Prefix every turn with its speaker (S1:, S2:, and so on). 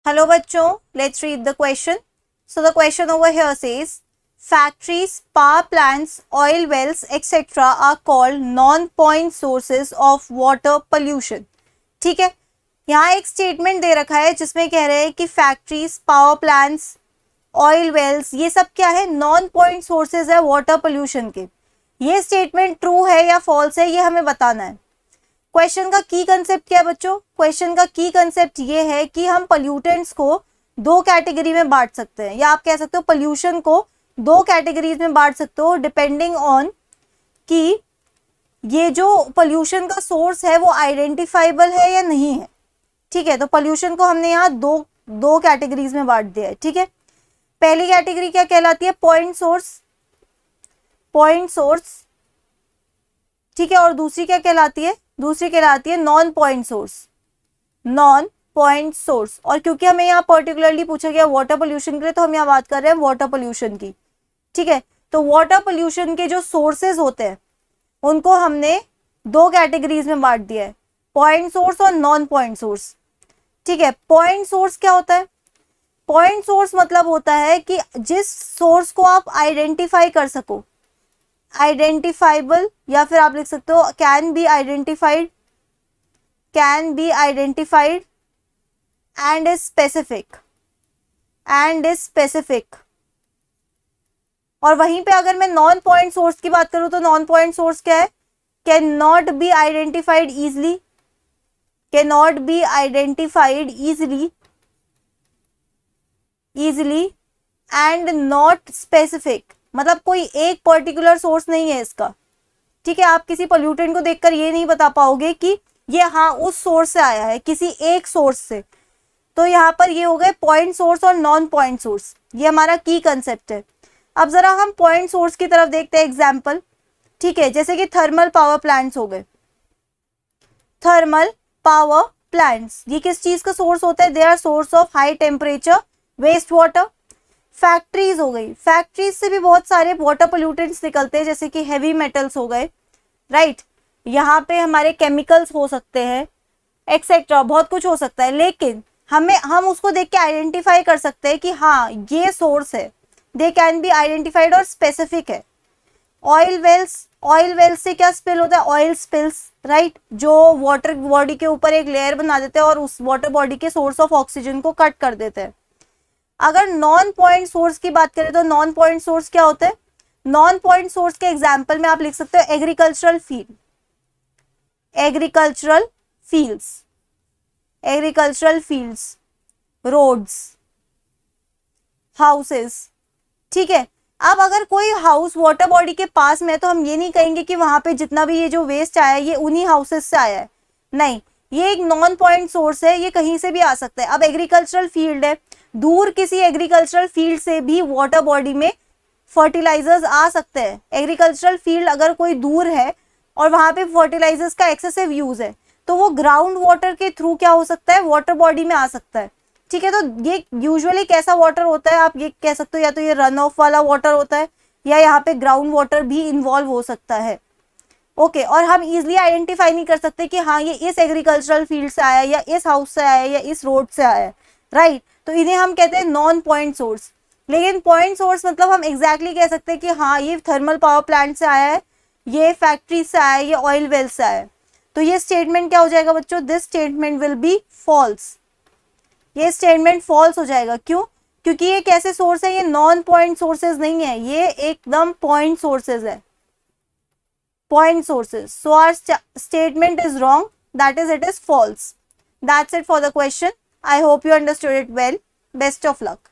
S1: Hello बच्चों, let's read the question. So the question over here says, factories, power plants, oil wells, etc. are called non-point sources of water pollution. ठीक है, यहाँ एक statement दे रखा है जिसमें कह रहे हैं कि factories, power plants, oil wells, ये सब क्या है, नॉन पॉइंट सोर्सेज है वाटर पोल्यूशन के. ये स्टेटमेंट ट्रू है या फॉल्स है, ये हमें बताना है. क्वेश्चन का की कंसेप्ट क्या है बच्चों? क्वेश्चन का की कंसेप्ट ये है कि हम पोल्यूटेंट्स को दो कैटेगरी में बांट सकते हैं, या आप कह सकते हो पोल्यूशन को दो कैटेगरीज में बांट सकते हो डिपेंडिंग ऑन कि ये जो पोल्यूशन का सोर्स है वो आइडेंटिफाइबल है या नहीं है. ठीक है, तो पोल्यूशन को हमने यहाँ दो कैटेगरीज में बांट दिया है. ठीक है, पहली कैटेगरी क्या कहलाती है? Point source. ठीक है, और दूसरी क्या कहलाती है? दूसरी कहलाती है नॉन पॉइंट सोर्स. और क्योंकि हमें यहाँ पर्टिकुलरली पूछा गया वाटर पोल्यूशन के लिए, तो हम यहाँ बात कर रहे हैं वाटर पोल्यूशन की. ठीक है, तो वाटर पोल्यूशन के जो सोर्सेज होते हैं उनको हमने दो कैटेगरीज में बांट दिया है, पॉइंट सोर्स और नॉन पॉइंट सोर्स. ठीक है, पॉइंट सोर्स क्या होता है? पॉइंट सोर्स मतलब होता है कि जिस सोर्स को आप आइडेंटिफाई कर सको, आइडेंटिफाइबल, या फिर आप लिख सकते हो can be identified and is specific. और वहीं पे अगर मैं नॉन पॉइंट सोर्स की बात करूं तो नॉन पॉइंट सोर्स क्या है? Can not be identified easily and not specific. मतलब कोई एक पर्टिकुलर सोर्स नहीं है इसका. ठीक है, आप किसी पोल्यूटेंट को देखकर ये नहीं बता पाओगे कि ये हाँ उस सोर्स से आया है, किसी एक सोर्स से. तो यहाँ पर ये हो गए पॉइंट सोर्स और नॉन पॉइंट सोर्स. ये हमारा की कंसेप्ट है. अब जरा हम पॉइंट सोर्स की तरफ देखते हैं एग्जाम्पल. ठीक है, जैसे कि थर्मल पावर प्लांट्स हो गए. थर्मल पावर प्लांट्स ये किस चीज का सोर्स होता है? They are source of high temperature waste water. Factories हो गई, फैक्ट्रीज से भी बहुत सारे वाटर पोल्यूटेंट्स निकलते हैं, जैसे कि हेवी मेटल्स हो गए. राइट, यहाँ पे हमारे केमिकल्स हो सकते हैं, एक्सेट्रा, बहुत कुछ हो सकता है. लेकिन हम उसको देख के आइडेंटिफाई कर सकते हैं कि हाँ ये सोर्स है. दे कैन बी आइडेंटिफाइड और स्पेसिफिक है. ऑयल वेल्स से क्या स्पिल होता है? Oil spills. राइट, जो वाटर बॉडी के ऊपर एक लेयर बना देते हैं और उस वाटर बॉडी के सोर्स ऑफ ऑक्सीजन को कट कर देते हैं. अगर नॉन पॉइंट सोर्स की बात करें तो नॉन पॉइंट सोर्स क्या होते हैं? नॉन पॉइंट सोर्स के एग्जांपल में आप लिख सकते हो एग्रीकल्चरल फील्ड्स, रोड्स, हाउसेस. ठीक है, अब अगर कोई हाउस वाटर बॉडी के पास में है तो हम ये नहीं कहेंगे कि वहां पे जितना भी ये जो वेस्ट आया है ये उन्हीं हाउसेस से आया है. नहीं, ये एक नॉन पॉइंट सोर्स है, ये कहीं से भी आ सकता है. अब एग्रीकल्चरल फील्ड है, दूर किसी एग्रीकल्चरल फील्ड से भी वाटर बॉडी में फर्टिलाइजर्स आ सकते हैं. एग्रीकल्चरल फील्ड अगर कोई दूर है और वहां पे फर्टिलाइजर्स का एक्सेसिव यूज है तो वो ग्राउंड वाटर के थ्रू क्या हो सकता है? वाटर बॉडी में आ सकता है. ठीक है, तो ये यूजुअली कैसा वाटर होता है? आप ये कह सकते हो या तो ये रन ऑफ वाला वाटर होता है या यहाँ पे ग्राउंड वाटर भी इन्वॉल्व हो सकता है. ओके, और हम इजिली आइडेंटिफाई नहीं कर सकते कि हाँ ये इस एग्रीकल्चरल फील्ड से आया है या इस हाउस से आया है या इस रोड से आया है. राइट, तो इन्हें हम कहते हैं नॉन पॉइंट सोर्स. लेकिन पॉइंट सोर्स मतलब हम एग्जैक्टली कह सकते हैं कि हाँ ये थर्मल पावर प्लांट से आया है, ये फैक्ट्री से आया है, ये ऑयल वेल से आया है. तो ये स्टेटमेंट क्या हो जाएगा बच्चों? This statement will be false. ये स्टेटमेंट फॉल्स हो जाएगा. क्यों? क्योंकि ये कैसे सोर्स है? ये नॉन पॉइंट सोर्सेज नहीं है, ये एकदम पॉइंट सोर्सेज है, point sources. So our statement is wrong, that is it is false. That's it for the question. I hope you understood it well. Best of luck.